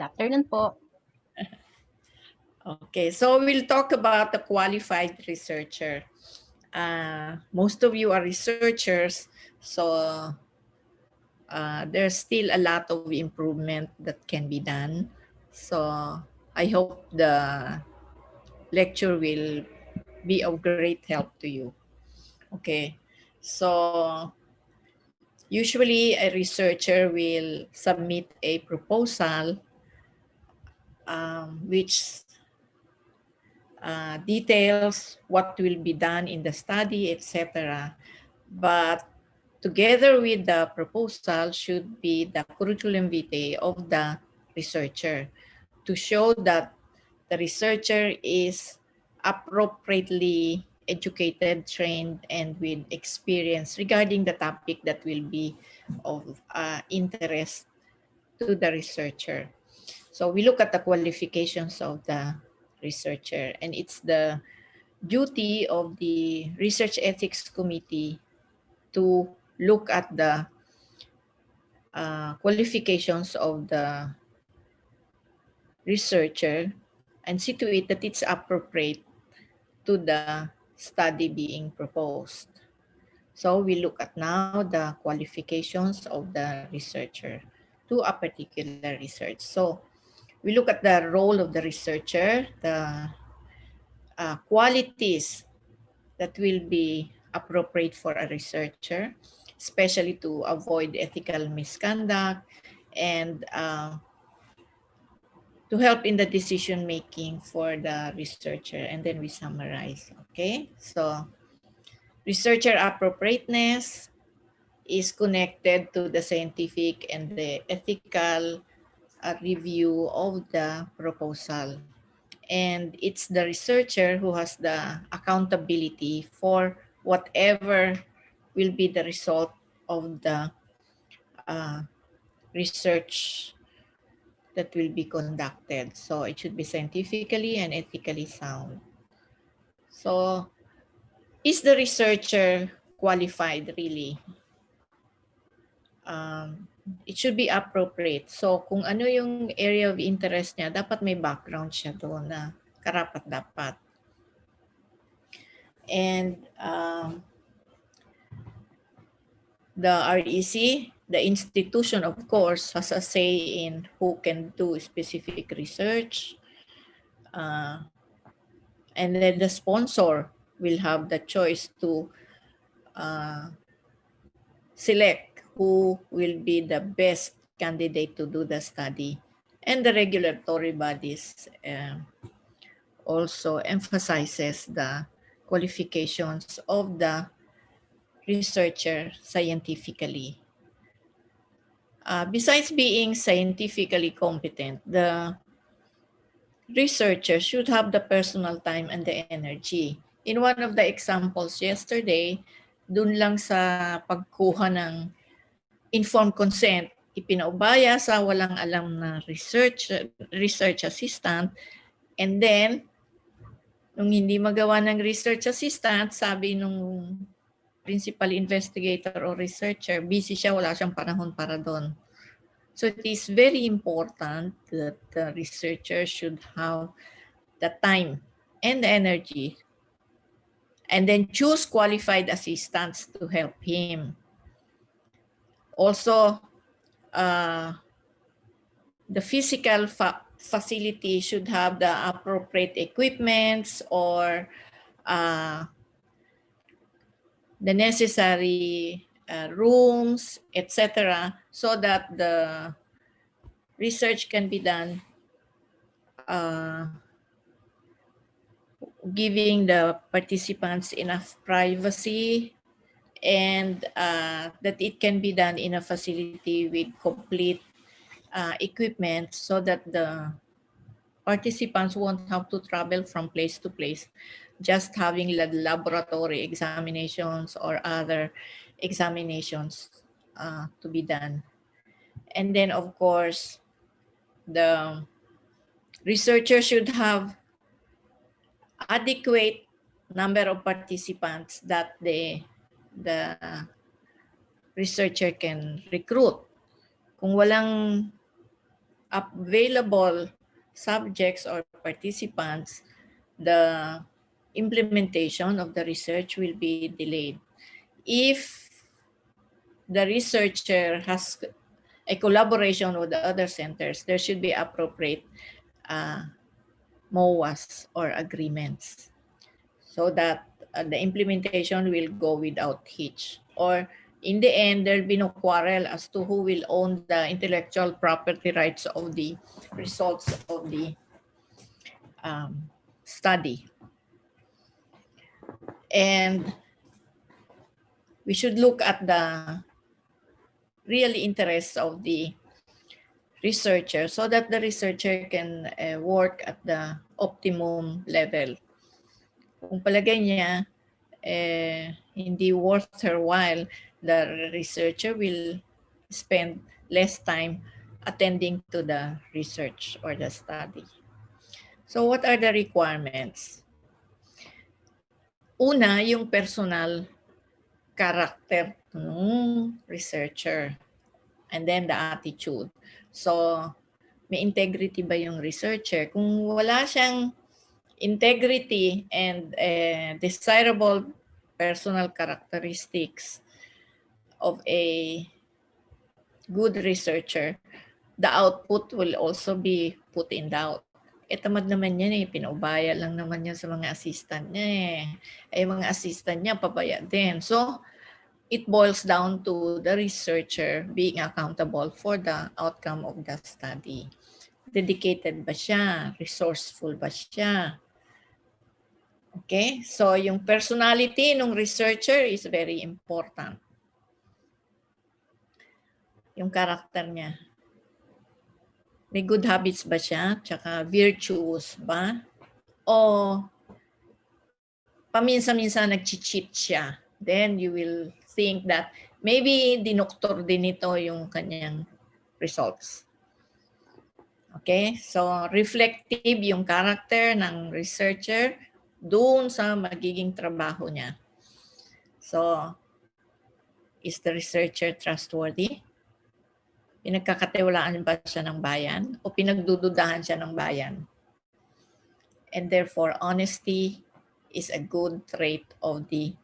Good afternoon po. Okay, so we'll talk about the qualified researcher. Most of you are researchers, so there's still a lot of improvement that can be done. So I hope the lecture will be of great help to you. Okay, so usually a researcher will submit a proposal which details what will be done in the study, etc. But together with the proposal should be the curriculum vitae of the researcher to show that the researcher is appropriately educated, trained, and with experience regarding the topic that will be of interest to the researcher. So we look at the qualifications of the researcher, and it's the duty of the Research Ethics Committee to look at the qualifications of the researcher and see to it that it's appropriate to the study being proposed. So we look at now the qualifications of the researcher to a particular research. So we look at the role of the researcher, the qualities that will be appropriate for a researcher, especially to avoid ethical misconduct and to help in the decision making for the researcher. And then we summarize. Okay, so researcher appropriateness is connected to the scientific and the ethical review of the proposal. And it's the researcher who has the accountability for whatever will be the result of the research that will be conducted. So it should be scientifically and ethically sound. So is the researcher qualified really? It should be appropriate. So kung ano yung area of interest niya, dapat may background siya doon na karapat-dapat. And the REC, the institution, of course, has a say in who can do specific research. And then the sponsor will have the choice to select who will be the best candidate to do the study. And the regulatory bodies also emphasizes the qualifications of the researcher scientifically. Besides being scientifically competent, the researcher should have the personal time and the energy. In one of the examples yesterday, dun lang sa pagkuha ng informed consent, ipinaubaya sa walang alam na research assistant, and then nung hindi magawa ng research assistant, sabi nung principal investigator or researcher, busy siya, wala siyang panahon para doon. So it is very important that the researcher should have the time and the energy and then choose qualified assistants to help him. Also, the physical facility should have the appropriate equipments or the necessary rooms, etc., so that the research can be done giving the participants enough privacy and that it can be done in a facility with complete equipment so that the participants won't have to travel from place to place, just having laboratory examinations or other examinations to be done. And then, of course, the researcher should have adequate number of participants that the researcher can recruit. Kung walang available subjects or participants, the implementation of the research will be delayed. If the researcher has a collaboration with the other centers, there should be appropriate MOAs or agreements so that the implementation will go without hitch. Or in the end, there'll be no quarrel as to who will own the intellectual property rights of the results of the study. And we should look at the real interests of the researcher so that the researcher can work at the optimum level. Kung palagay niya hindi worth her while, the researcher will spend less time attending to the research or the study. So what are the requirements? Una, yung personal character ng researcher. And then the attitude. So, may integrity ba yung researcher? Kung wala siyang integrity and desirable personal characteristics of a good researcher, the output will also be put in doubt. Tamad naman yan pinaubaya lang naman yan sa mga assistant niya mga assistant niya pabaya din. So, it boils down to the researcher being accountable for the outcome of the study. Dedicated ba siya? Resourceful ba siya? Okay? So, yung personality ng researcher is very important. Yung character niya. May good habits ba siya? Tsaka virtuous ba? O paminsan-minsan nag-cheat siya? Then you will think that maybe dinoktor din ito yung kanyang results. Okay? So, reflective yung character ng researcher doon sa magiging trabaho niya. So, is the researcher trustworthy? Pinagkakatiwalaan ba siya ng bayan o pinagdududahan siya ng bayan? And therefore, honesty is a good trait of the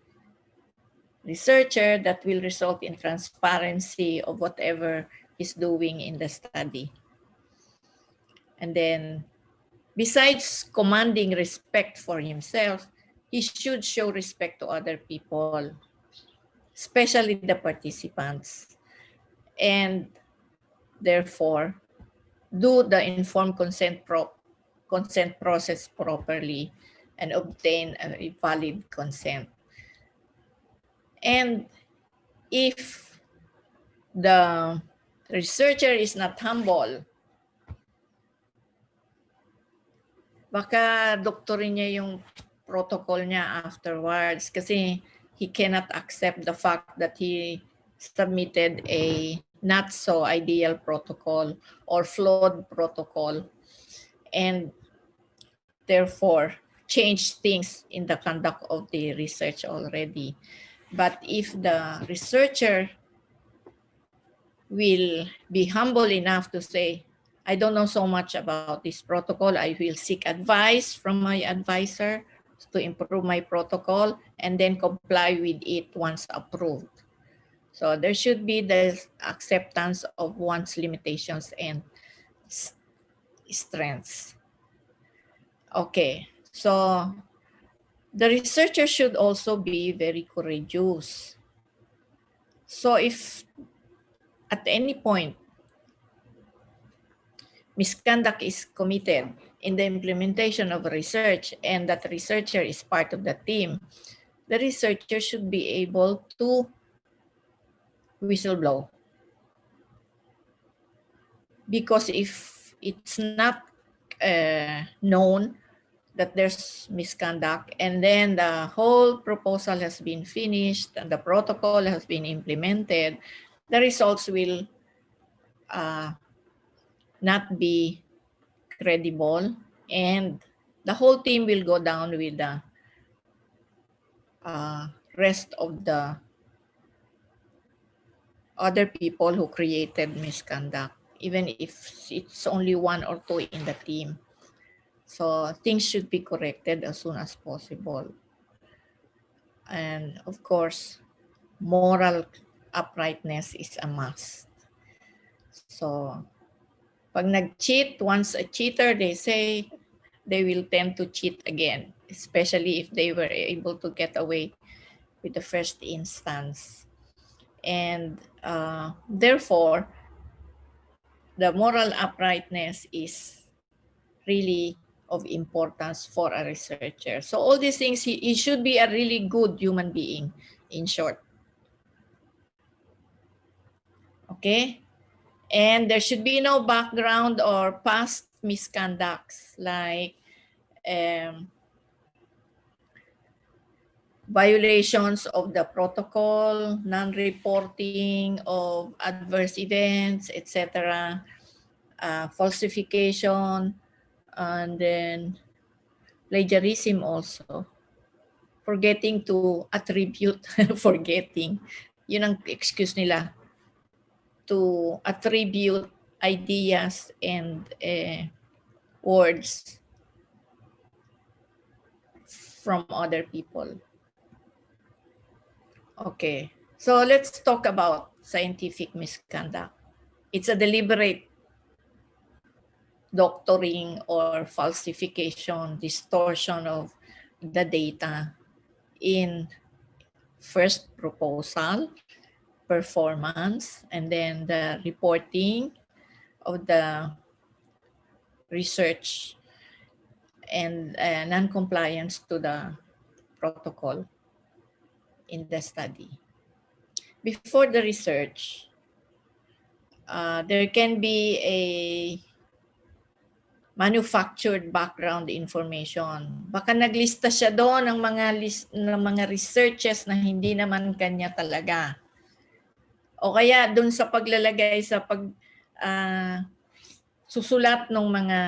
researcher that will result in transparency of whatever he's doing in the study. And then, besides commanding respect for himself, he should show respect to other people, especially the participants. And therefore, do the informed consent process properly and obtain a valid consent. And if the researcher is not humble, baka doktorin niya yung protocol niya afterwards kasi he cannot accept the fact that he submitted a not so ideal protocol or flawed protocol and therefore change things in the conduct of the research already. But if the researcher will be humble enough to say, I don't know so much about this protocol, I will seek advice from my advisor to improve my protocol and then comply with it once approved. So there should be the acceptance of one's limitations and strengths. Okay, so the researcher should also be very courageous. So if at any point misconduct is committed in the implementation of research and that researcher is part of the team, the researcher should be able to whistleblow. Because if it's not known that there's misconduct and then the whole proposal has been finished and the protocol has been implemented, the results will not be credible and the whole team will go down with the rest of the other people who created misconduct. even if it's only one or two in the team. So things should be corrected as soon as possible. And of course, moral uprightness is a must. So pag nag-cheat, once a cheater, they say they will tend to cheat again, especially if they were able to get away with the first instance. And therefore, the moral uprightness is really of importance for a researcher. So all these things, he should be a really good human being, in short. Okay? And there should be no background or past misconducts like violations of the protocol, non-reporting of adverse events, etc., falsification, and then plagiarism also. Forgetting to attribute, forgetting, yun ang excuse nila, to attribute ideas and words from other people. Okay, so let's talk about scientific misconduct. It's a deliberate doctoring or falsification, distortion of the data in first proposal, performance, and then the reporting of the research and non-compliance to the protocol in the study. Before the research, there can be a manufactured background information. Baka naglista siya doon ng mga researches na hindi naman kanya talaga. O kaya doon sa paglalagay sa susulat ng mga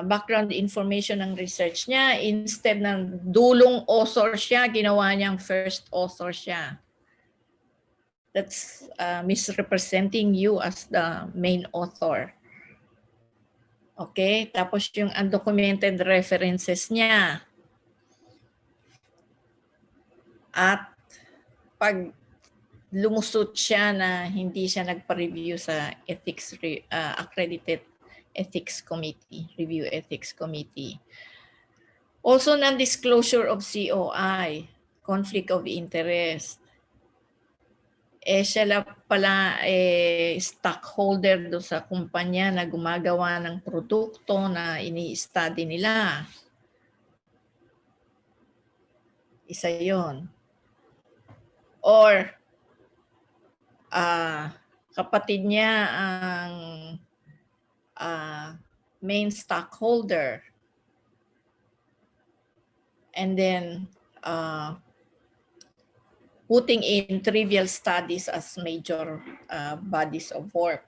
background information ng research niya, instead ng dulong author siya, ginawa niyang first author siya. That's misrepresenting you as the main author. Okay? Tapos yung undocumented references niya. At pag lumusot siya na hindi siya nagpa-review sa ethics accredited ethics committee, review ethics committee. Also, non-disclosure of COI, conflict of interest. Siya lang pala stockholder do sa kumpanya na gumagawa ng produkto na ini-study nila. Isa yon. Or kapatid niya ang main stockholder. And then putting in trivial studies as major bodies of work.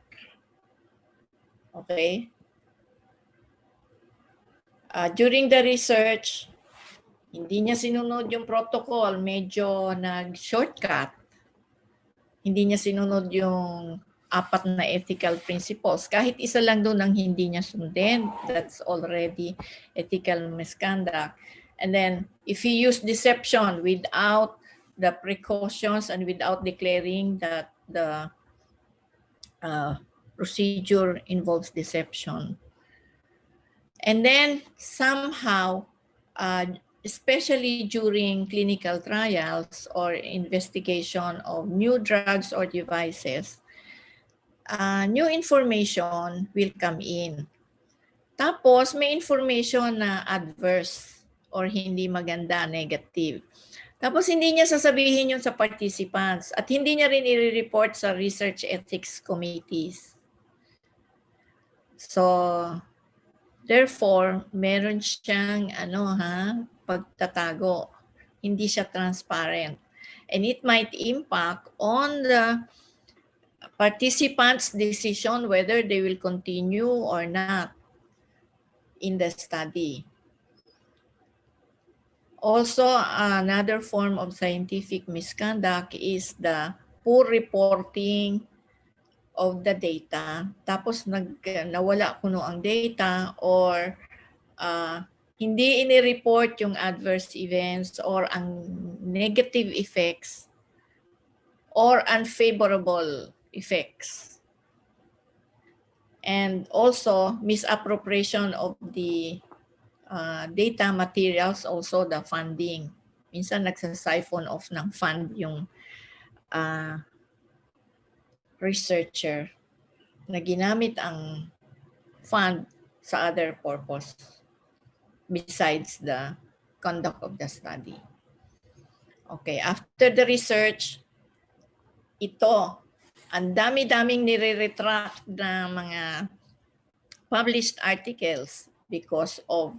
Okay? During the research, hindi niya sinunod yung protocol, medyo nag-shortcut. Hindi niya sinunod yung 4 na ethical principles. Kahit isa lang doon ang hindi niya sundin, that's already ethical misconduct. And then, if he used deception without the precautions and without declaring that the procedure involves deception. And then, somehow, especially during clinical trials or investigation of new drugs or devices, new information will come in. Tapos, may information na adverse or hindi maganda, negative. Tapos, hindi niya sasabihin yun sa participants at hindi niya rin i-report sa research ethics committees. So, therefore, meron siyang pagtatago. Hindi siya transparent. And it might impact on the participants' decision whether they will continue or not in the study. Also, another form of scientific misconduct is the poor reporting of the data, tapos nawala kuno ang data or hindi ini-report yung adverse events or ang negative effects or unfavorable effects. And also misappropriation of the data materials, also the funding. Minsan nagsa-siphon off ng fund yung researcher na ginamit ang fund sa other purpose besides the conduct of the study. Okay, after the research, ito, ang dami-daming nire-retract na mga published articles because of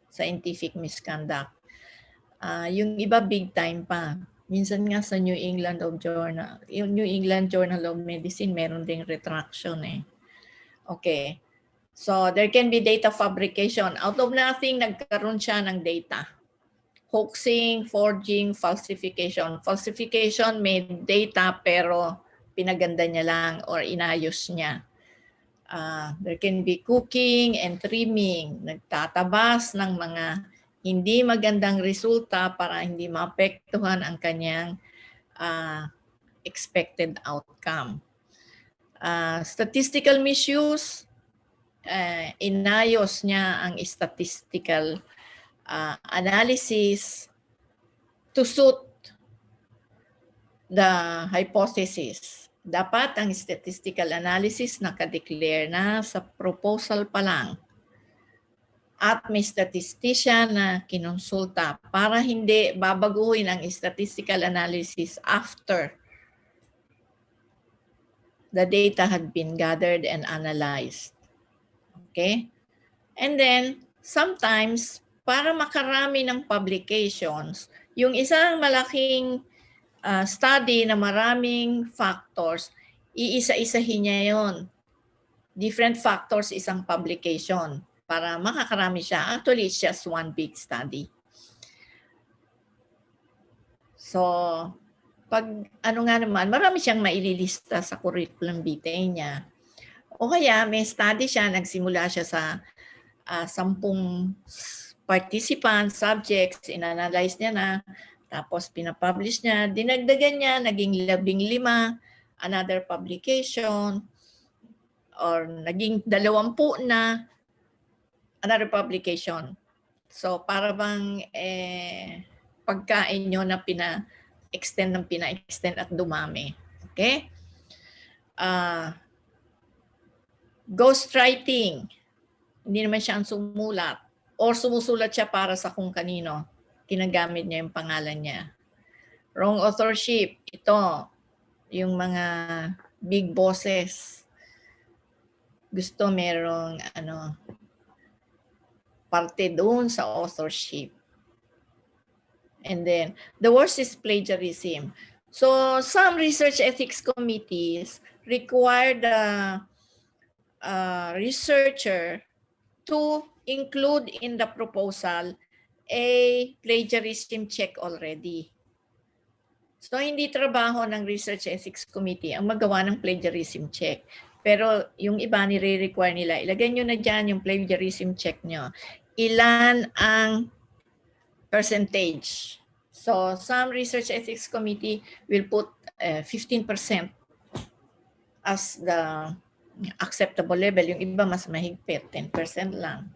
scientific misconduct. Yung iba big time pa. Minsan nga sa New England Journal of Medicine, meron ding retraction eh. Okay. So there can be data fabrication. Out of nothing, nagkaroon siya ng data. Hoaxing, forging, falsification. Falsification may data pero pinaganda niya lang or inayos niya. There can be cooking and trimming. Nagtatabas ng mga hindi magandang resulta para hindi maapektuhan ang kanyang expected outcome. Statistical misuse, inayos niya ang statistical analysis to suit the hypothesis. Dapat ang statistical analysis nakadeclare na sa proposal pa lang at may statistician na kinonsulta para hindi babaguhin ang statistical analysis after the data had been gathered and analyzed. Okay? And then, sometimes, para makarami ng publications, yung isang malaking study na maraming factors, iisa-isahin niya yon. Different factors, isang publication para makakarami siya. Actually, it's just one big study. So, pag ano nga naman, marami siyang maililista sa curriculum vitae niya. O kaya may study siya, nagsimula siya sa 10 participants, subjects, inanalyze niya na, tapos pinapublish niya, dinagdagan niya, naging 15, another publication, or naging 20 na, another publication. So para bang pagkain nyo na pina-extend at dumami. Okay? Ghostwriting. Hindi naman siya ang sumulat. Or sumusulat siya para sa kung kanino. Ginagamit niya yung pangalan niya. Wrong authorship. Ito, yung mga big bosses. Gusto merong parte doon sa authorship. And then, the worst is plagiarism. So, some research ethics committees require the researcher to include in the proposal a plagiarism check already. So, hindi trabaho ng research ethics committee ang magawa ng plagiarism check. Pero yung iba nire-require nila, ilagay nyo na dyan yung plagiarism check nyo. Ilan ang percentage? So, some research ethics committee will put 15% as the acceptable level. Yung iba mas mahigpit, 10% lang.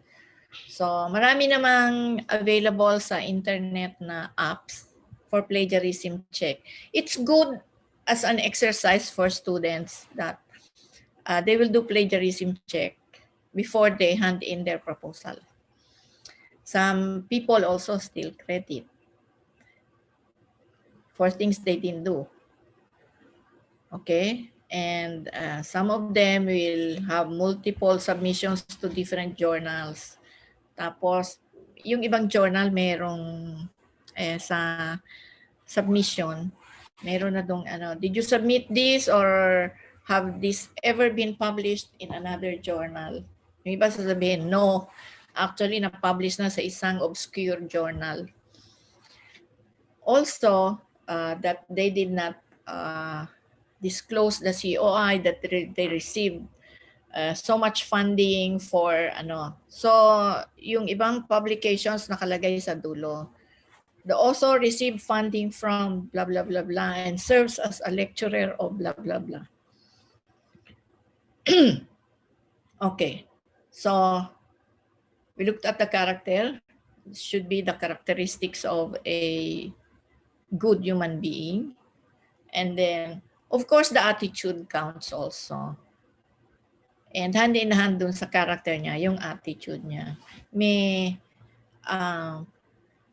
So, marami namang available sa internet na apps for plagiarism check. It's good as an exercise for students that they will do plagiarism check before they hand in their proposal. Some people also steal credit for things they didn't do. Okay? And some of them will have multiple submissions to different journals. Tapos, yung ibang journal merong sa submission, meron na dong did you submit this or have this ever been published in another journal? Yung iba sasabihin, no. Actually, na-publish na sa isang obscure journal. Also, that they did not disclose the COI that they received so much funding for ano. So, yung ibang publications nakalagay sa dulo. The author received funding from blah, blah, blah, blah, and serves as a lecturer of blah, blah, blah. Okay. So, we looked at the character. It should be the characteristics of a good human being. And then, of course, the attitude counts also. And hand in hand dun sa character niya, yung attitude niya. May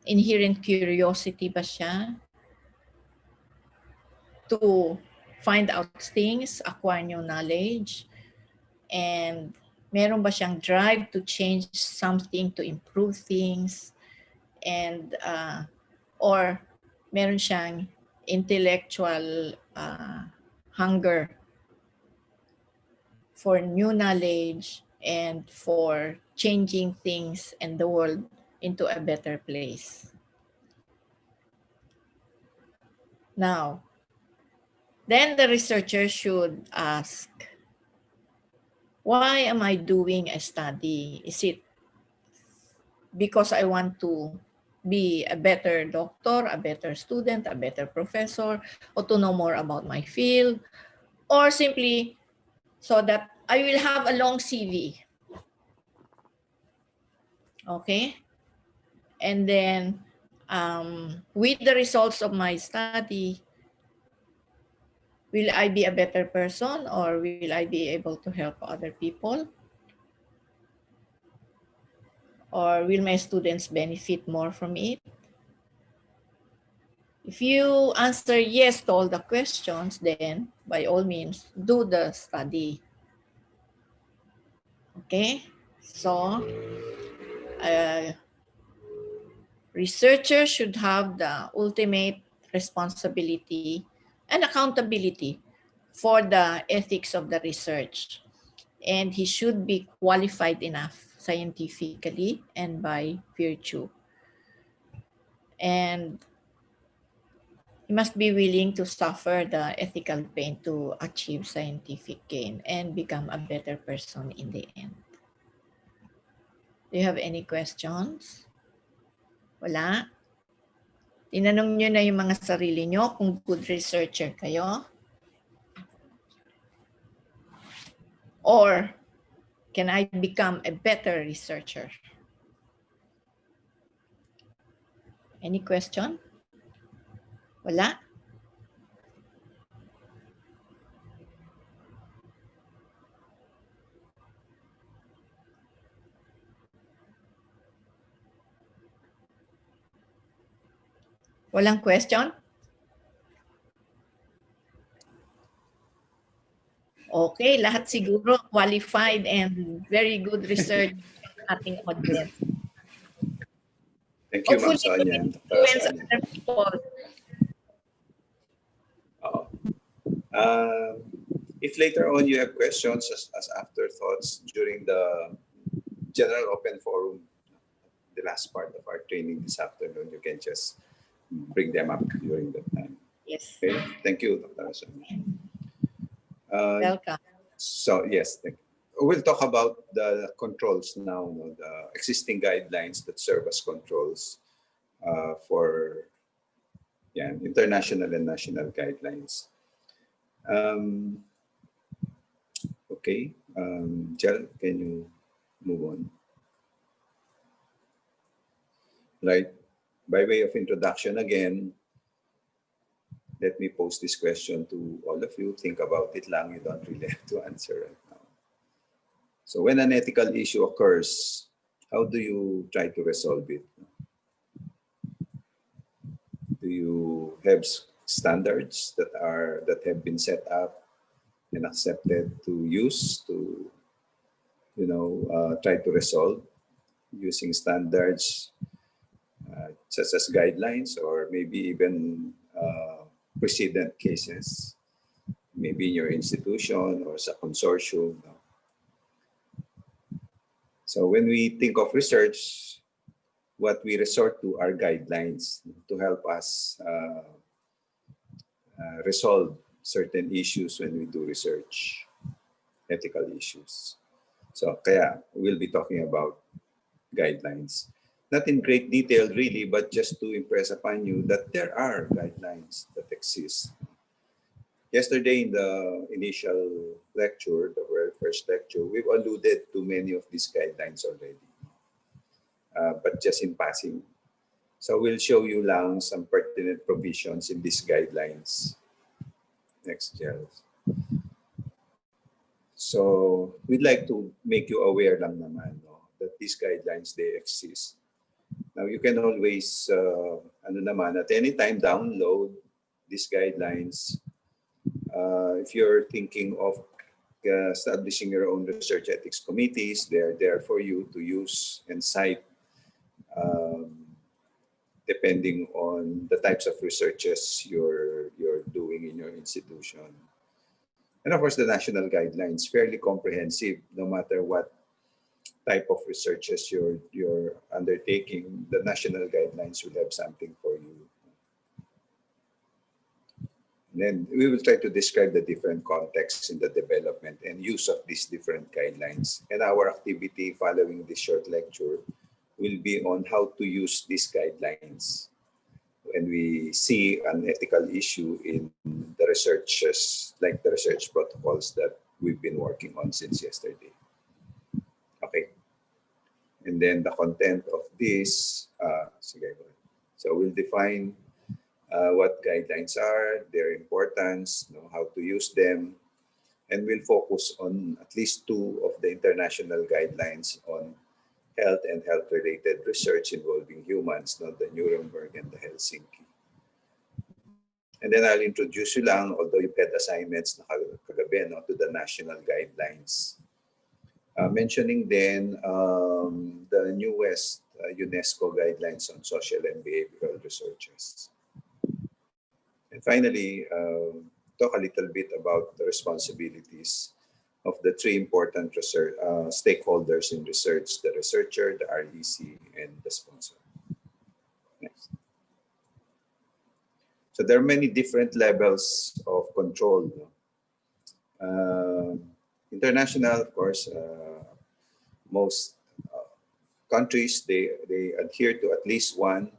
inherent curiosity ba siya to find out things, acquire new knowledge, and meron ba siyang drive to change something, to improve things, and or meron siyang intellectual hunger for new knowledge and for changing things and the world into a better place. Now, then the researcher should ask, why am I doing a study? Is it because I want to be a better doctor, a better student, a better professor, or to know more about my field, or simply so that I will have a long CV? Okay? And then with the results of my study, will I be a better person, or will I be able to help other people? Or will my students benefit more from it? If you answer yes to all the questions, then by all means, do the study. Okay? So, researchers should have the ultimate responsibility and accountability for the ethics of the research. And he should be qualified enough scientifically and by virtue. And he must be willing to suffer the ethical pain to achieve scientific gain and become a better person in the end. Do you have any questions? Wala? Tinanong nyo na yung mga sarili nyo kung good researcher kayo? Or can I become a better researcher? Any question? Wala? Walang question? Okay, lahat siguro qualified and very good research ating audience. Thank you, Ma'am Sonia. Influence other people. If later on you have questions as afterthoughts during the general open forum, the last part of our training this afternoon, you can just bring them up during that time. Yes. Okay. Thank you, Dr. Sonia. Welcome. So yes, we'll talk about the controls now, the existing guidelines that serve as controls for international and national guidelines. Okay, Jel, can you move on? Right, by way of introduction again, let me pose this question to all of you. Think about it lang, you don't really have to answer right now. So when an ethical issue occurs, how do you try to resolve it? Do you have standards that have been set up and accepted to use to, try to resolve using standards such as guidelines, or maybe even precedent cases, maybe in your institution or as a consortium. So when we think of research, what we resort to are guidelines to help us resolve certain issues when we do research, ethical issues. So kaya we'll be talking about guidelines. Not in great detail really, but just to impress upon you that there are guidelines that exist. Yesterday in the initial lecture, the very first lecture, we've alluded to many of these guidelines already, but just in passing. So we'll show you lang some pertinent provisions in these guidelines. Next, Charles. So we'd like to make you aware lang naman, no, that these guidelines, they exist. Now you can always, at any time download these guidelines. If you're thinking of establishing your own research ethics committees, they're there for you to use and cite depending on the types of researches you're doing in your institution. And of course, the national guidelines, fairly comprehensive, no matter what type of researches you're undertaking, the national guidelines will have something for you. And then we will try to describe the different contexts in the development and use of these different guidelines. And our activity following this short lecture will be on how to use these guidelines when we see an ethical issue in the researches, like the research protocols that we've been working on since yesterday. Okay. And then the content of this, so we'll define what guidelines are, their importance, how to use them, and we'll focus on at least two of the international guidelines on health and health-related research involving humans, the Nuremberg and the Helsinki. And then I'll introduce you lang, although you've had assignments na kagabi, to the national guidelines. Mentioning then the newest UNESCO guidelines on social and behavioral researches. And finally, talk a little bit about the responsibilities of the three important research, stakeholders in research: the researcher, the REC, and the sponsor. Next. So there are many different levels of control. International, of course, most countries, they adhere to at least one,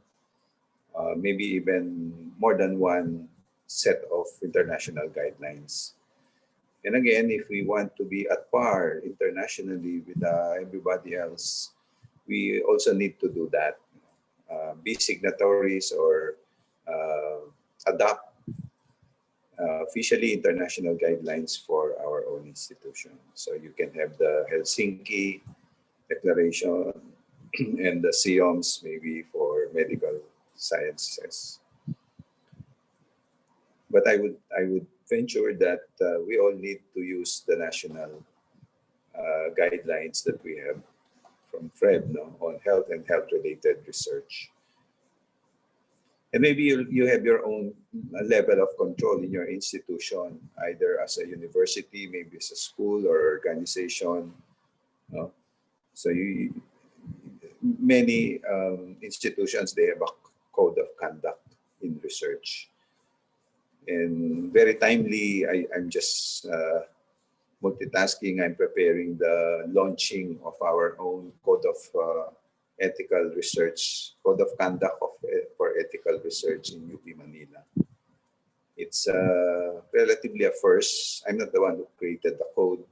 maybe even more than one set of international guidelines. And again, if we want to be at par internationally with everybody else, we also need to do that. Be signatories or adopt officially international guidelines for our own institution. So you can have the Helsinki Declaration and the SIOMS maybe for medical sciences. But I would venture that we all need to use the national guidelines that we have from FREB on health and health-related research. And maybe you have your own level of control in your institution, either as a university, maybe as a school or organization. So many institutions, they have a code of conduct in research. And very timely, I'm just multitasking. I'm preparing the launching of our own code of ethical research, code of conduct for ethical research in UP Manila. It's relatively a first. I'm not the one who created the code,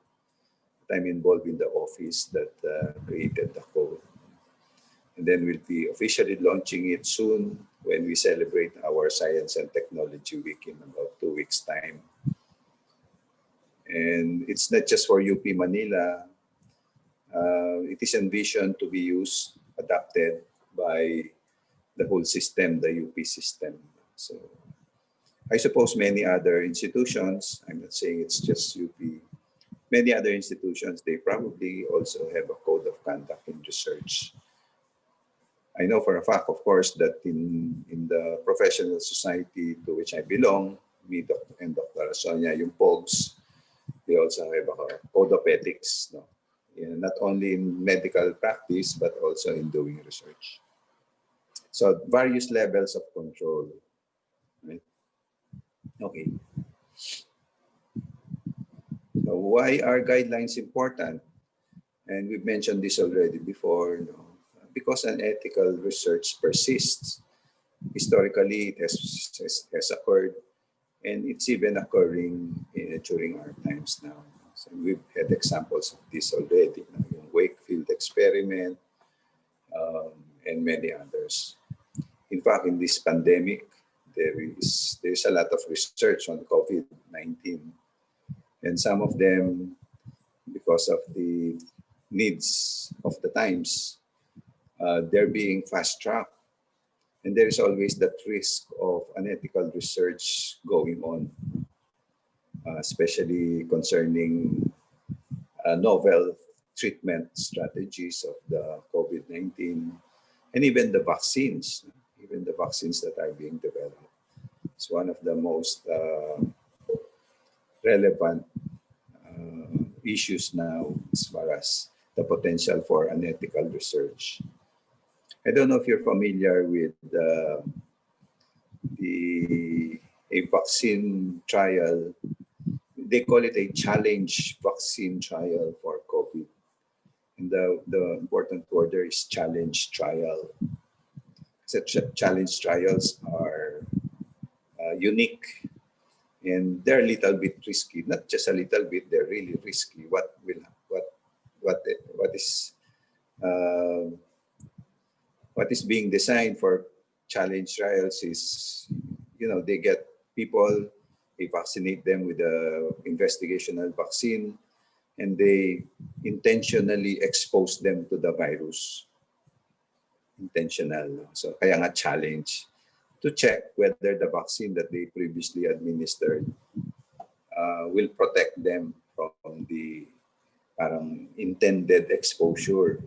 but I'm involved in the office that created the code. And then we'll be officially launching it soon when we celebrate our Science and Technology Week in about 2 weeks' time. And it's not just for UP Manila. It is envisioned to be used, adopted by the whole system, the UP system. So I suppose many other institutions, I'm not saying it's just UP, many other institutions, they probably also have a code of conduct in research. I know for a fact, of course, that in the professional society to which I belong, me and Dr. Sonia, yung POGS, they also have a code of ethics, not only in medical practice, but also in doing research. So various levels of control. Right? Okay. So why are guidelines important? And we've mentioned this already before, because unethical research persists. Historically, it has occurred, and it's even occurring during our times now. So we've had examples of this already, yung Wakefield experiment, and many others. In fact, in this pandemic, there's a lot of research on COVID-19, and some of them, because of the needs of the times, they're being fast-tracked. And there is always that risk of unethical research going on, especially concerning novel treatment strategies of the COVID-19, and even the vaccines that are being developed. It's one of the most relevant issues now as far as the potential for unethical research. I don't know if you're familiar with a vaccine trial. They call it a challenge vaccine trial for COVID. And the important word there is challenge trial. So challenge trials are unique, and they're a little bit risky. Not just a little bit; they're really risky. What is being designed for challenge trials is, they get people, they vaccinate them with a investigational vaccine, and they intentionally expose them to the virus. Intentional. So kaya nga challenge to check whether the vaccine that they previously administered will protect them from the parang intended exposure.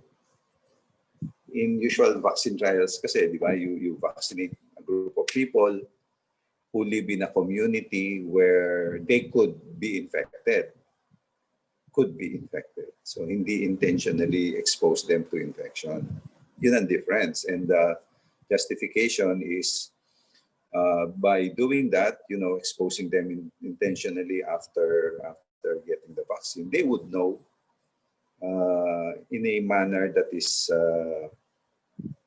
In usual vaccine trials kasi, di ba, you vaccinate a group of people who live in a community where they could be infected. So hindi intentionally expose them to infection. Yun ang difference. And the justification is by doing that, exposing them intentionally after getting the vaccine, they would know in a manner that is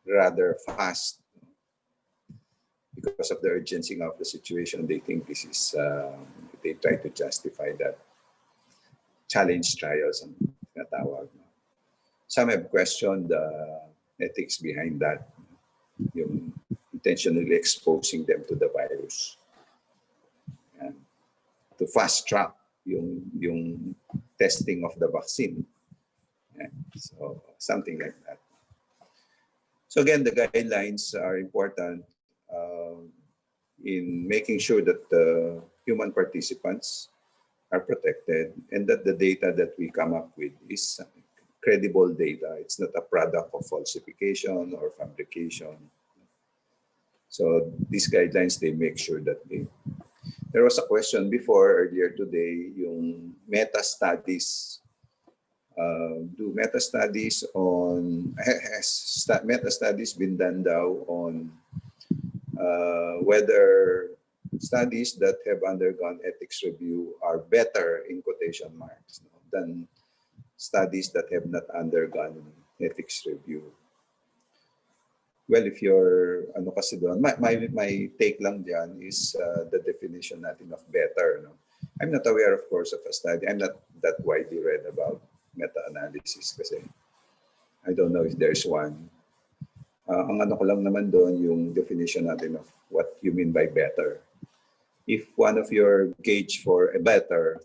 rather fast. Because of the urgency of the situation, they think this is, they try to justify that. Challenge trials ang tinatawag. Some have questioned the ethics behind that, yung intentionally exposing them to the virus. And to fast track yung testing of the vaccine. And so something like that. So again, the guidelines are important in making sure that the human participants are protected and that the data that we come up with is credible data. It's not a product of falsification or fabrication. So these guidelines, they make sure that there was a question before earlier today, yung meta-studies. Do meta-studies on, has meta-studies been done daw on whether studies that have undergone ethics review are better, in quotation marks, than studies that have not undergone ethics review. Well, if you're, kasi doon, my take lang dyan is the definition natin of better. I'm not aware, of course, of a study. I'm not that widely read about meta-analysis kasi I don't know if there's one. Ang ko lang naman doon, yung definition natin of what you mean by better. If one of your gauge for a better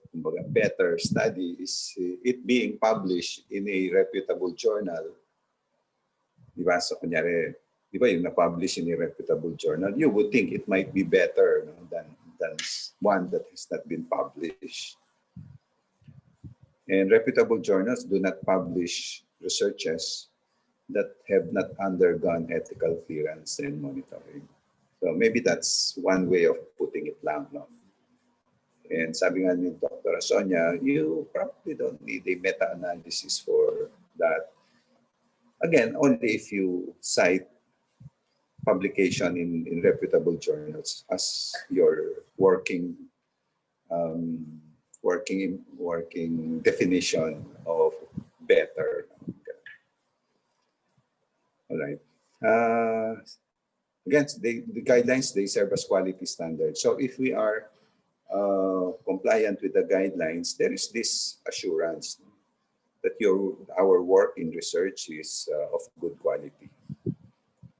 study is it being published in a reputable journal, di ba? So kunyari, di ba yung na-publish in a reputable journal, you would think it might be better than one that has not been published. And reputable journals do not publish researches that have not undergone ethical clearance and monitoring. So maybe that's one way of putting it lang. And sabi nga ni Dr. Sonia, you probably don't need a meta-analysis for that. Again, only if you cite publication in reputable journals as your working working definition of better. All right. Again, the guidelines, they serve as quality standards. So if we are compliant with the guidelines, there is this assurance that our work in research is of good quality.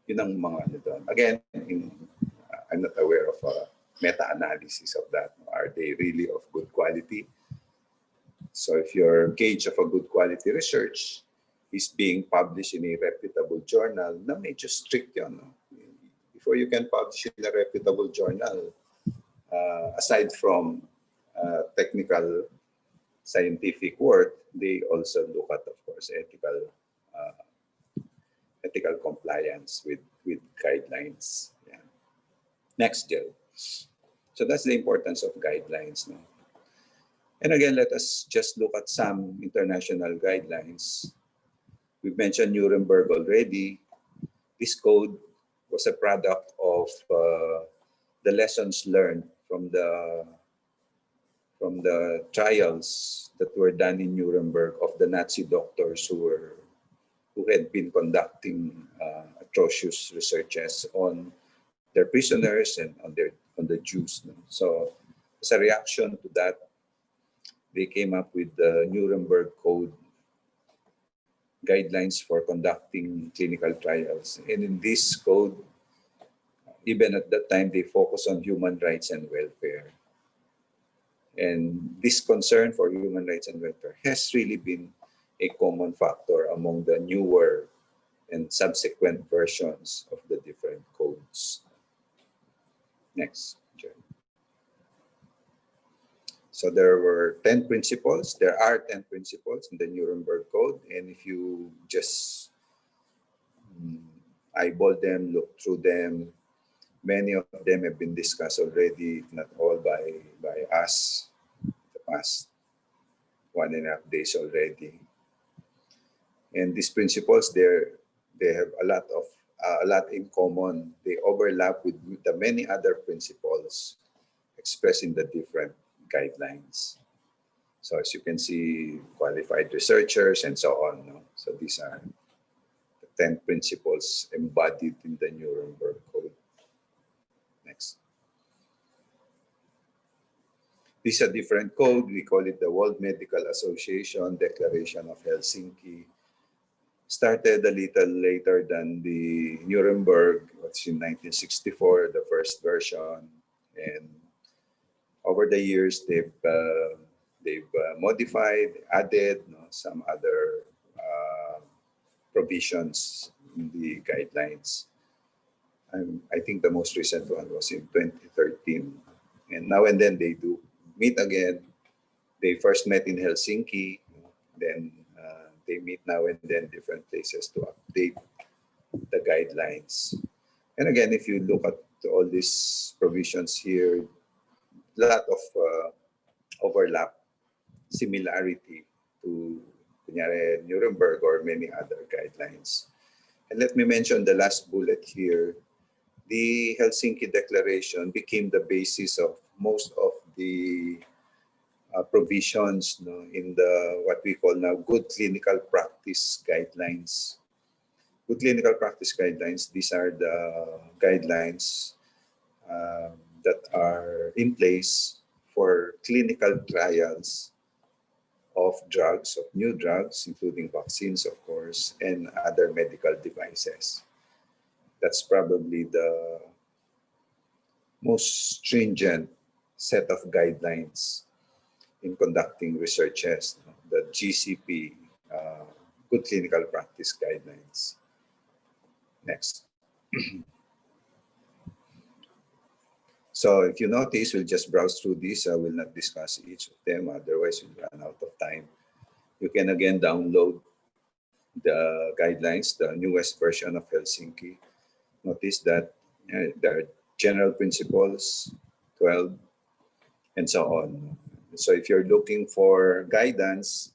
Yun ang mga ano doon. Again, I'm not aware of a meta-analysis of that. Are they really of good quality? So if your gauge of a good quality research is being published in a reputable journal, na medyo strict yun. No? Before you can publish in a reputable journal, aside from technical scientific work, they also look at, of course, ethical compliance with guidelines. Yeah. Next, Jill. So that's the importance of guidelines. No? And again, let us just look at some international guidelines. We've mentioned Nuremberg already. This code was a product of the lessons learned from the trials that were done in Nuremberg of the Nazi doctors who had been conducting atrocious researches on their prisoners and on the Jews. No? So as a reaction to that, they came up with the Nuremberg Code guidelines for conducting clinical trials. And in this code, even at that time, they focus on human rights and welfare. And this concern for human rights and welfare has really been a common factor among the newer and subsequent versions of the different codes. Next, Jerry. So there were 10 principles. There are 10 principles in the Nuremberg Code. And if you just eyeball them, look through them, many of them have been discussed already, if not all by us the past 1.5 days already. And these principles, they have a lot in common. They overlap with the many other principles expressed in the different guidelines. So as you can see, qualified researchers and so on. No? So these are the 10 principles embodied in the Nuremberg Code. Next. This is a different code. We call it the World Medical Association Declaration of Helsinki. Started a little later than the Nuremberg, what's in 1964, the first version. And over the years, they've modified, added some other provisions in the guidelines. I think the most recent one was in 2013. And now and then they do meet again. They first met in Helsinki, then they meet now and then different places to update the guidelines. And again, if you look at all these provisions here, a lot of overlap, similarity to Nuremberg or many other guidelines. And let me mention the last bullet here. The Helsinki Declaration became the basis of most of the provisions in the what we call now good clinical practice guidelines. Good clinical practice guidelines, these are the guidelines that are in place for clinical trials of drugs, of new drugs, including vaccines, of course, and other medical devices. That's probably the most stringent set of guidelines in conducting researches, the GCP, Good Clinical Practice Guidelines. Next. So if you notice, we'll just browse through these. I will not discuss each of them, otherwise we'll run out of time. You can again download the guidelines, the newest version of Helsinki. Notice that there are general principles, 12, and so on. So if you're looking for guidance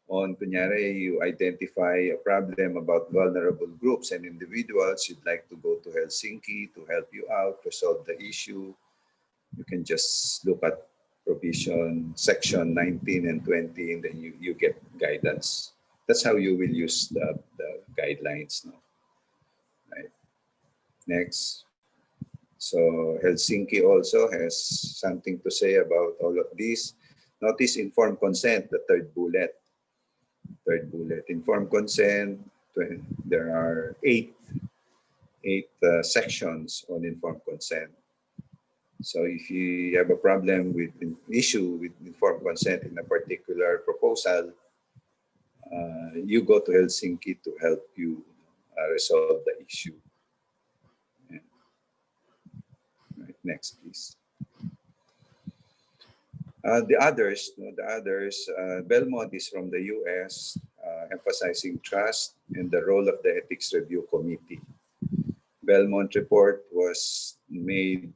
on, kunyari, you identify a problem about vulnerable groups and individuals, you'd like to go to Helsinki to help you out, resolve the issue, you can just look at provision section 19 and 20, and then you get guidance. That's how you will use the guidelines. No? Right. Next. So Helsinki also has something to say about all of these. Notice informed consent, the third bullet. Informed consent, there are eight sections on informed consent. So if you have a problem with an issue with informed consent in a particular proposal, you go to Helsinki to help you resolve the issue. Yeah. Right, next, please. The others, Belmont is from the US, emphasizing trust and the role of the Ethics Review Committee. Belmont report was made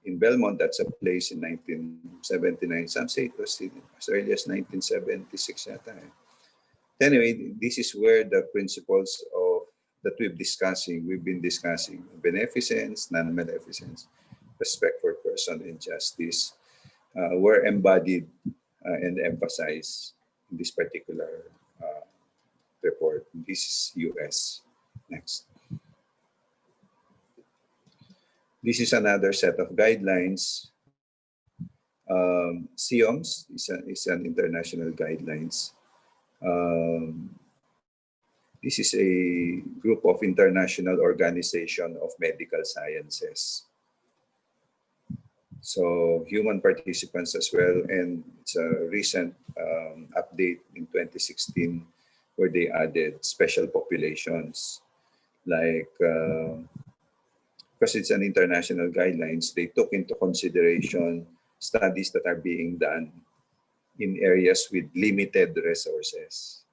in Belmont, that's a place in 1979. Some say it was as early as 1976. Anyway, this is where the principles of that we've been discussing, beneficence, non-maleficence, respect for person and justice, were embodied and emphasized in this particular report. This is US. Next. This is another set of guidelines. CIOMS is an international guidelines. This is a group of international organization of medical sciences. So human participants as well, and it's a recent update in 2016 where they added special populations like because it's an international guidelines, they took into consideration studies that are being done in areas with limited resources,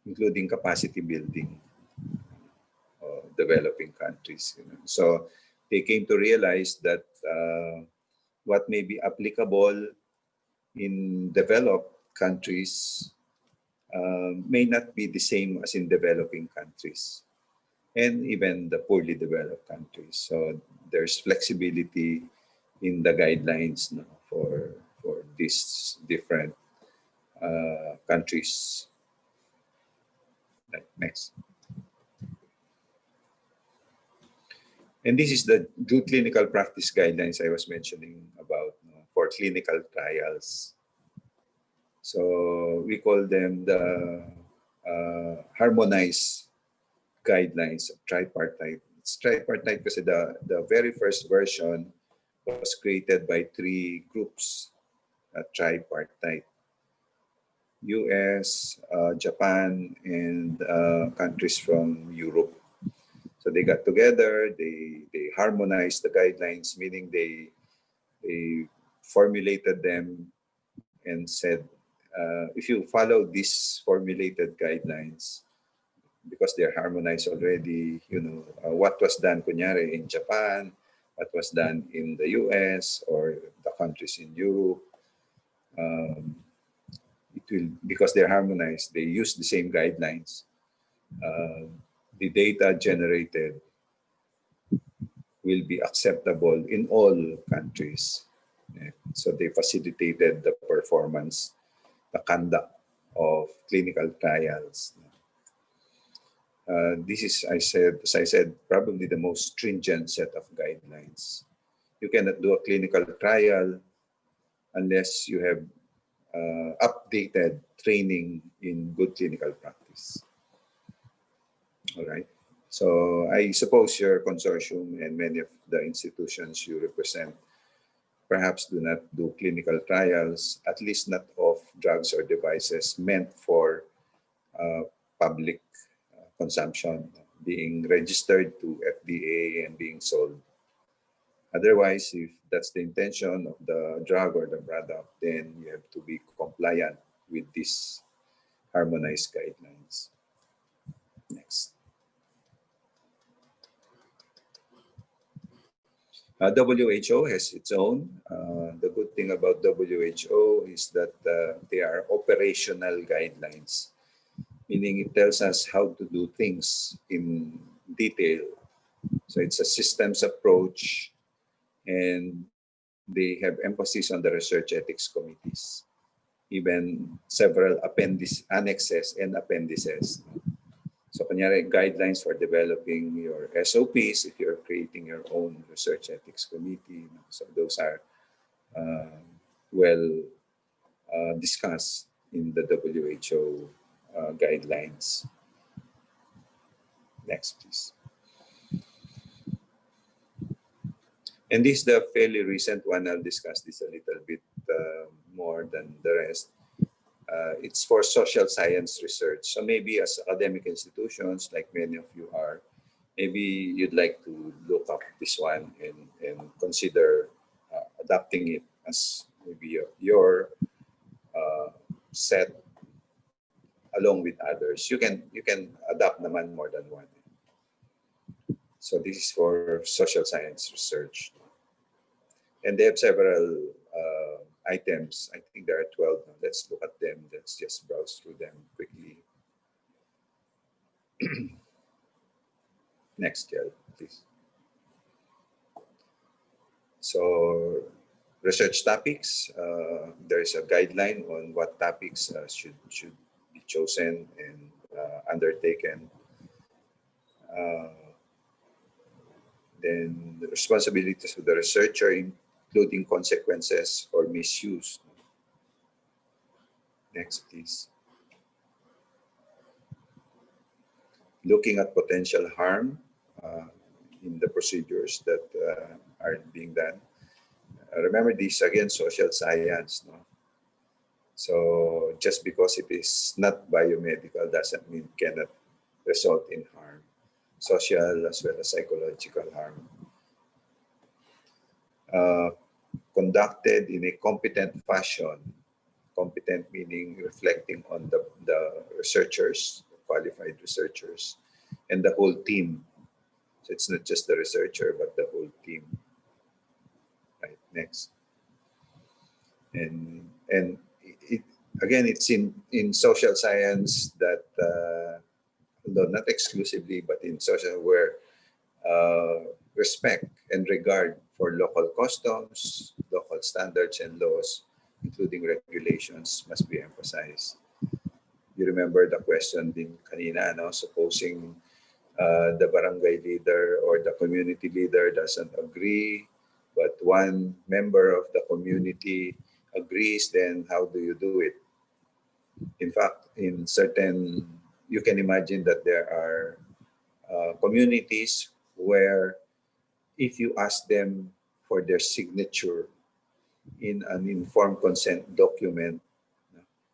including capacity building of developing countries. So they came to realize that what may be applicable in developed countries may not be the same as in developing countries and even the poorly developed countries. So there's flexibility in the guidelines for these different countries. Next. And this is the good clinical practice guidelines I was mentioning about for clinical trials. So we call them the harmonized guidelines of tripartite. It's tripartite because the very first version was created by three groups, tripartite. US, Japan, and countries from Europe. So they got together, they harmonized the guidelines, meaning they formulated them and said, if you follow these formulated guidelines, because they're harmonized already, what was done, kunyari, in Japan, what was done in the US or the countries in Europe, it will, because they're harmonized, they use the same guidelines. The data generated will be acceptable in all countries. So they facilitated the performance, the conduct of clinical trials. This is, as I said, probably the most stringent set of guidelines. You cannot do a clinical trial unless you have updated training in good clinical practice. All right. So I suppose your consortium and many of the institutions you represent perhaps do not do clinical trials, at least not of drugs or devices meant for public consumption, being registered to FDA and being sold. Otherwise, if that's the intention of the drug or the product, then you have to be compliant with these harmonized guidelines. Next. WHO has its own. The good thing about WHO is that they are operational guidelines, meaning it tells us how to do things in detail. So it's a systems approach, and they have emphasis on the research ethics committees, even several annexes and appendices. So, kunyari, guidelines for developing your SOPs if you're creating your own research ethics committee. So, those are well discussed in the WHO guidelines. Next, please. And this is the fairly recent one. I'll discuss this a little bit more than the rest. It's for social science research. So maybe as academic institutions, like many of you are, maybe you'd like to look up this one and consider adapting it as maybe your set along with others. You can adapt naman more than one. So this is for social science research. And they have several items. I think there are 12. Let's look at them. Let's just browse through them quickly. Next, Jill, please. So research topics. There is a guideline on what topics should be chosen and undertaken. Then the responsibilities of the researcher, including consequences or misuse. Next, please. Looking at potential harm in the procedures that are being done. Remember, these again, social science. No? So just because it is not biomedical doesn't mean it cannot result in harm. Social as well as psychological harm. Conducted in a competent fashion. Competent meaning reflecting on the researchers, qualified researchers, and the whole team. So it's not just the researcher, but the whole team. Right, next. And it again, it's in social science that, although not exclusively, but in social where respect and regard for local customs, local standards and laws, including regulations, must be emphasized. You remember the question din kanina, no? Supposing the barangay leader or the community leader doesn't agree, but one member of the community agrees, then how do you do it? In fact, in certain, you can imagine that there are communities where if you ask them for their signature in an informed consent document,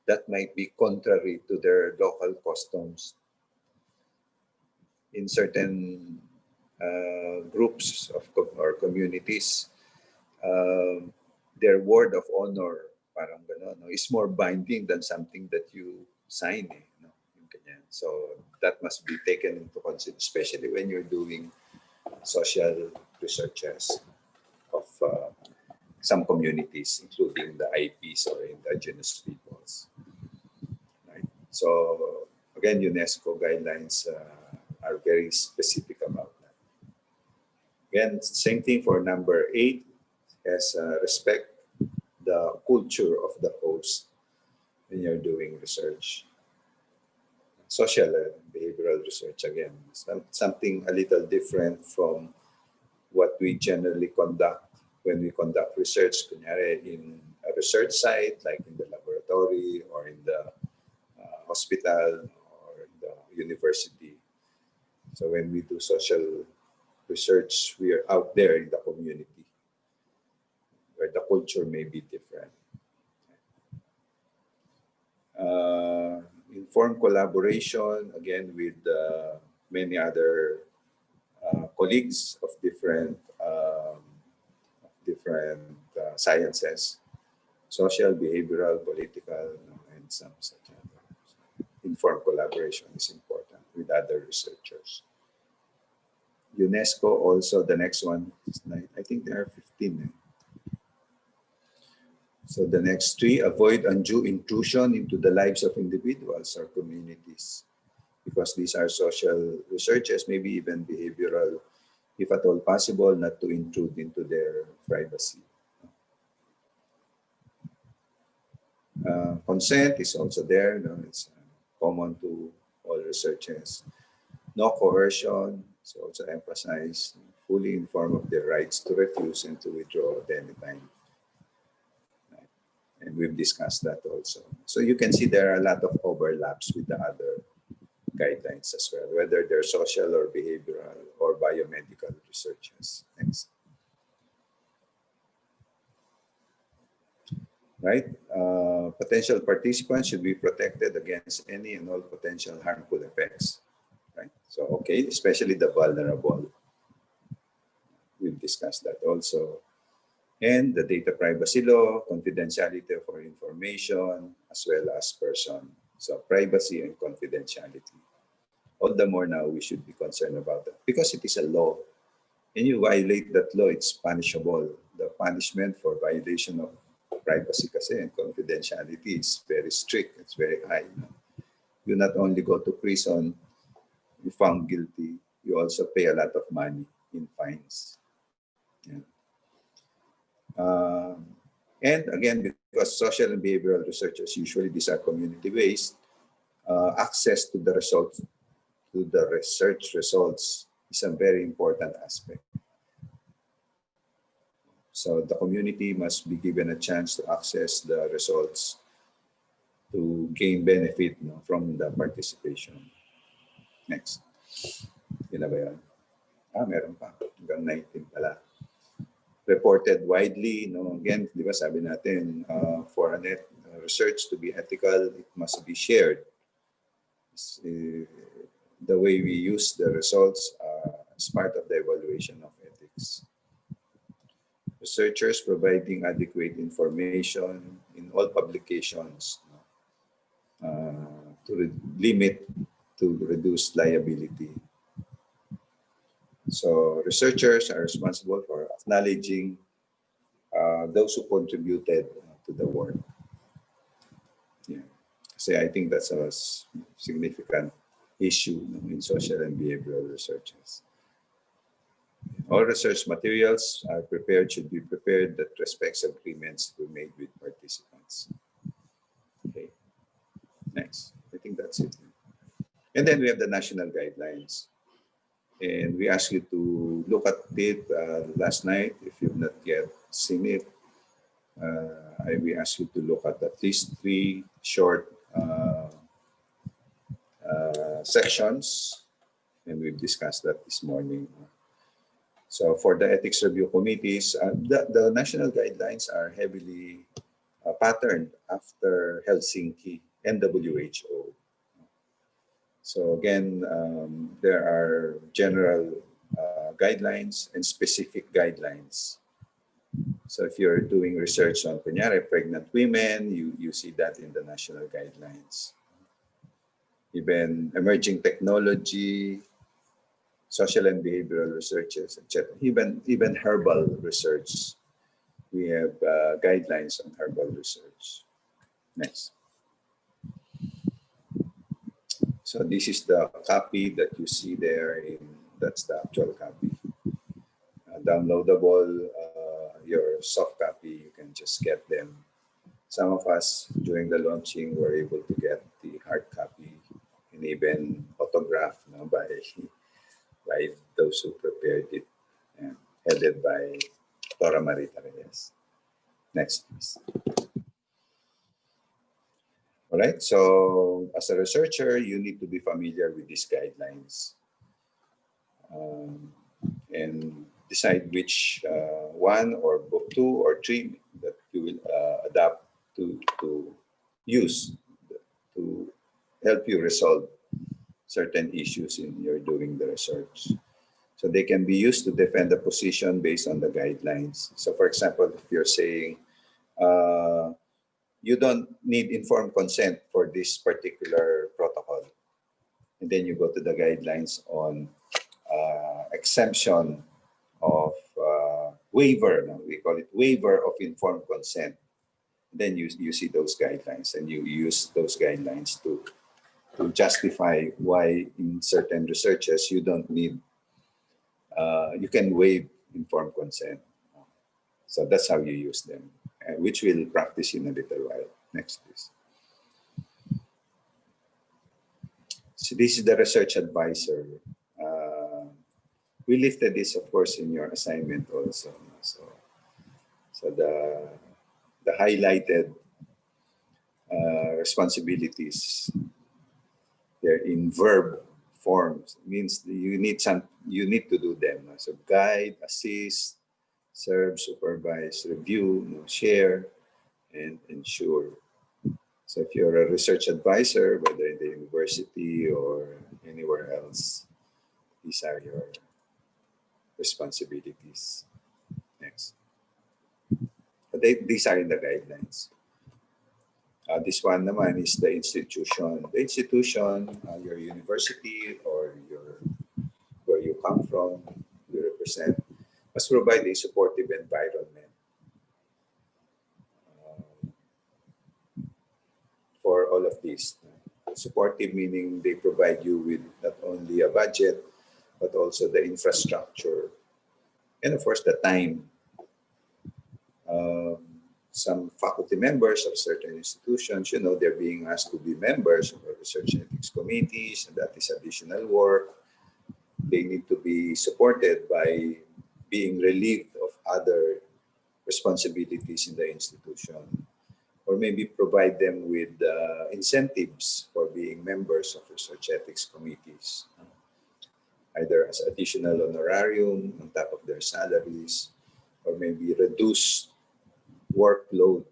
that might be contrary to their local customs. In certain groups or communities, their word of honor, parang gano'n, no, is more binding than something that you sign. No? So that must be taken into consideration, especially when you're doing social researches of some communities, including the IPs or indigenous peoples. Right? So again, UNESCO guidelines are very specific about that. Again, same thing for number 8, as respect the culture of the host when you're doing research. Social and behavioral research, again, something a little different from what we generally conduct when we conduct research, kunyari in a research site, like in the laboratory or in the hospital or in the university. So when we do social research, we are out there in the community where the culture may be different. Informed collaboration, again, with many other colleagues of different sciences, social, behavioral, political, and some such other. Informed collaboration is important with other researchers. UNESCO also, the next one, I think there are 15. So the next 3, avoid undue intrusion into the lives of individuals or communities, because these are social researches, maybe even behavioral, if at all possible, not to intrude into their privacy. Consent is also there. It's common to all researchers. No coercion. So also emphasize fully informed of their rights to refuse and to withdraw at any time. And we've discussed that also. So you can see there are a lot of overlaps with the other guidelines as well, whether they're social or behavioral or biomedical researchers. Next. Right? Potential participants should be protected against any and all potential harmful effects. Right? So, okay, especially the vulnerable. We've discussed that also. And the data privacy law, confidentiality for information, as well as person. So privacy and confidentiality. All the more now we should be concerned about that because it is a law. And you violate that law, it's punishable. The punishment for violation of privacy kasi and confidentiality is very strict. It's very high. You not only go to prison, you found guilty, you also pay a lot of money in fines. Yeah. And again, because social and behavioral researchers, usually these are community-based, access to the results, to the research results is a very important aspect. So the community must be given a chance to access the results to gain benefit from the participation. Next. Yun na ba yun? Meron pa. Hanggang 19 pala. Reported widely, again, di ba sabi natin, for a research to be ethical, it must be shared. The way we use the results as part of the evaluation of ethics. Researchers providing adequate information in all publications to limit, to reduce liability. So researchers are responsible for acknowledging those who contributed to the work. Yeah. So I think that's a significant issue in social and behavioral researches. All research materials are prepared, should be prepared that respects agreements to be made with participants. Okay, next. I think that's it. And then we have the national guidelines. And we ask you to look at it last night. If you've not yet seen it, we ask you to look at least 3 short sections. And we've discussed that this morning. So for the ethics review committees, the national guidelines are heavily patterned after HELSINKI and WHO. So again, there are general guidelines and specific guidelines. So if you're doing research on pregnant women, you see that in the national guidelines. Even emerging technology, social and behavioral researches, etc. Even herbal research. We have guidelines on herbal research. Next. So this is the copy that you see there. That's the actual copy. Downloadable, your soft copy, you can just get them. Some of us during the launching were able to get the hard copy and even autographed by those who prepared it, headed by Tora Marita Reyes. Next, please. All right, so as a researcher, you need to be familiar with these guidelines and decide which 1 or 2 or 3 that you will adapt to use to help you resolve certain issues in your doing the research. So they can be used to defend a position based on the guidelines. So for example, if you're saying you don't need informed consent for this particular protocol, and then you go to the guidelines on exemption of waiver, we call it waiver of informed consent. Then you see those guidelines and you use those guidelines to justify why in certain researches you don't need, you can waive informed consent. So that's how you use them, which we'll practice in a little while. Next, please. So this is the research advisor. We listed this, of course, in your assignment also. So the highlighted responsibilities, they're in verb forms. It means you need to do them. So guide, assist, serve, supervise, review, share, and ensure. So if you're a research advisor, whether in the university or anywhere else, these are your responsibilities. Next. But these are in the guidelines. This one naman is the institution. The institution, your university or where you come from, you represent, must provide a supportive environment for all of these. Supportive meaning they provide you with not only a budget, but also the infrastructure and of course the time. Some faculty members of certain institutions, they're being asked to be members of research ethics committees, and that is additional work. They need to be supported by being relieved of other responsibilities in the institution, or maybe provide them with incentives for being members of research ethics committees, either as additional honorarium on top of their salaries, or maybe reduce workload,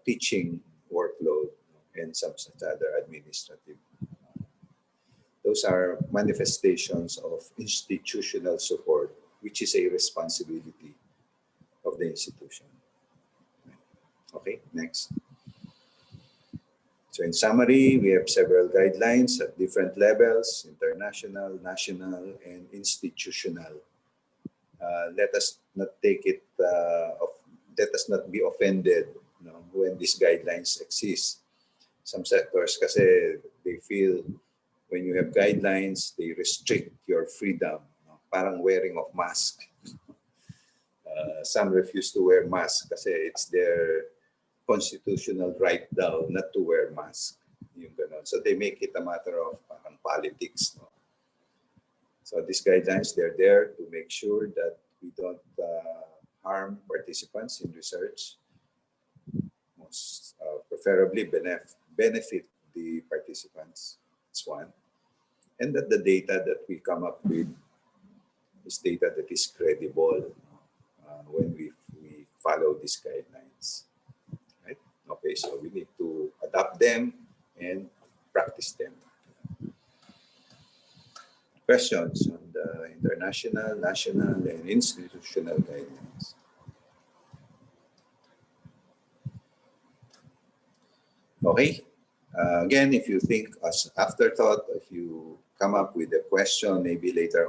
teaching workload, and some such other administrative. Those are manifestations of institutional support, which is a responsibility of the institution. Okay, next. So in summary, we have several guidelines at different levels: international, national, and institutional. Let us not let us not be offended when these guidelines exist. Some sectors kasi they feel when you have guidelines, they restrict your freedom. Parang wearing of mask. Some refuse to wear mask kasi it's their constitutional right daw not to wear mask. Yung ganon. So they make it a matter of parang politics. No? So these guidelines, they're there to make sure that we don't harm participants in research, most preferably benefit the participants. That's one. And that the data that we come up with is data that is credible when we follow these guidelines. Right? Okay, so we need to adapt them and practice them. Questions on the international, national, and institutional guidelines? Okay. Again, if you think as afterthought, if you come up with a question, maybe later on